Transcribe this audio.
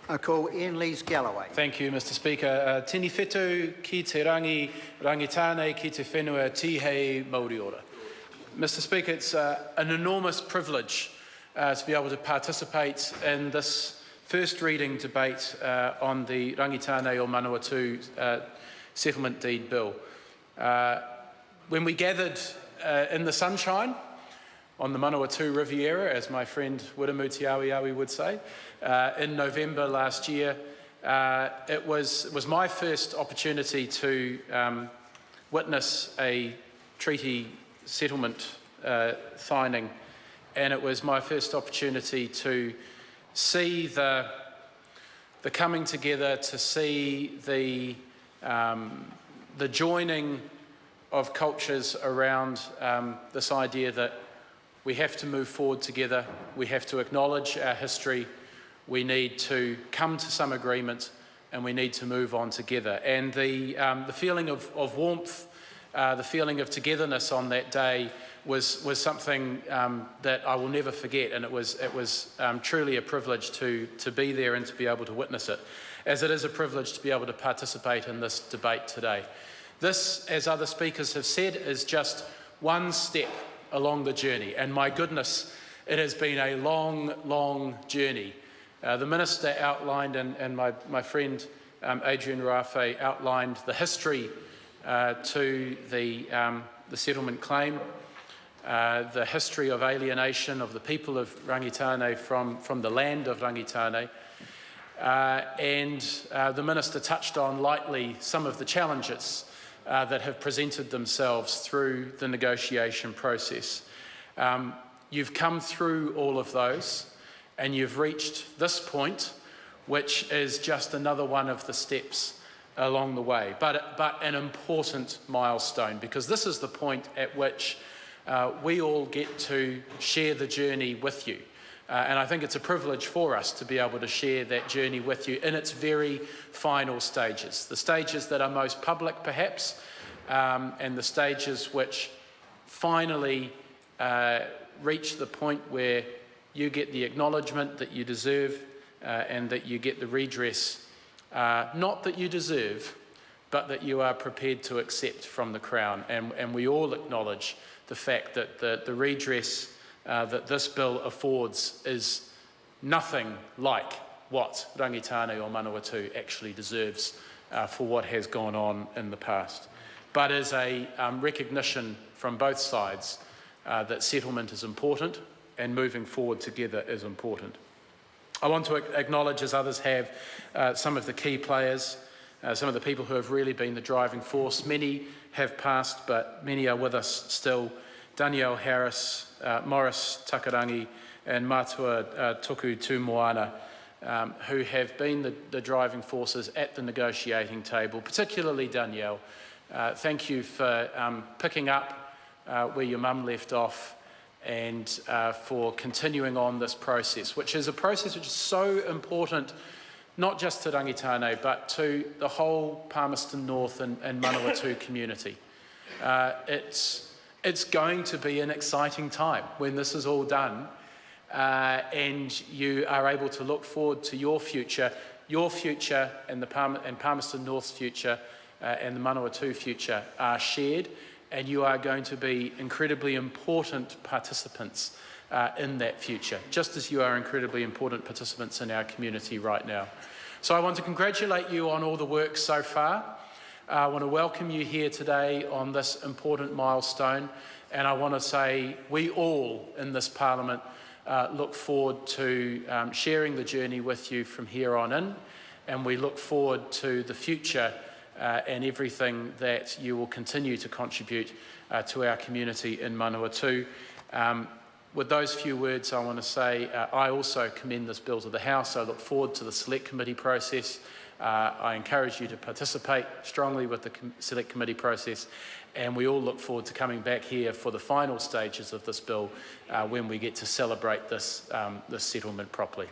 I call Ian Lees-Galloway. Thank you, Mr Speaker. Tini whetū ki te Rangitāne ki te whenua tihei Māori ora. Mr Speaker, it's an enormous privilege to be able to participate in this first reading debate on the Rangitāne o Manawatu settlement deed bill. When we gathered in the sunshine on the Manawatu Riviera, as my friend Wiramu Te Awi would say, in November last year, it was my first opportunity to witness a treaty settlement signing, and it was my first opportunity to see the coming together, to see the joining of cultures around this idea that we have to move forward together, we have to acknowledge our history, we need to come to some agreement, and we need to move on together. And the feeling of warmth, the feeling of togetherness on that day was something that I will never forget, and it was truly a privilege to be there and to be able to witness it, as it is a privilege to be able to participate in this debate today. This, as other speakers have said, is just one step along the journey, and my goodness, it has been a long, long journey. The Minister outlined, and my friend Adrian Rafe outlined the history to the settlement claim, the history of alienation of the people of Rangitāne from the land of Rangitāne, and the Minister touched on lightly some of the challenges that have presented themselves through the negotiation process. You've come through all of those, and you've reached this point, which is just another one of the steps along the way, but an important milestone, because this is the point at which we all get to share the journey with you. And I think it's a privilege for us to be able to share that journey with you in its very final stages, the stages that are most public perhaps, and the stages which finally reach the point where you get the acknowledgement that you deserve and that you get the redress, not that you deserve, but that you are prepared to accept from the Crown. And we all acknowledge the fact that the redress that this bill affords is nothing like what Rangitāne or Manawatu actually deserves for what has gone on in the past, but is a recognition from both sides that settlement is important and moving forward together is important. I want to acknowledge, as others have, some of the key players, some of the people who have really been the driving force. Many have passed, but many are with us still. Danielle Harris, Morris Takarangi and Matua Tuku Tūmoana, who have been the driving forces at the negotiating table, particularly Danielle. Thank you for picking up where your mum left off, and for continuing on this process, which is a process which is so important, not just to Rangitāne, but to the whole Palmerston North and Manawatu community. It's going to be an exciting time when this is all done, and you are able to look forward to your future and Palmerston North's future and the Manawatu future are shared, and you are going to be incredibly important participants in that future, just as you are incredibly important participants in our community right now. So I want to congratulate you on all the work so far. I want to welcome you here today on this important milestone, and I want to say we all in this Parliament look forward to sharing the journey with you from here on in, and we look forward to the future and everything that you will continue to contribute to our community in Manawatu. With those few words, I want to say I also commend this bill to the House. I look forward to the Select Committee process. I encourage you to participate strongly with the Select Committee process, and we all look forward to coming back here for the final stages of this bill when we get to celebrate this settlement properly.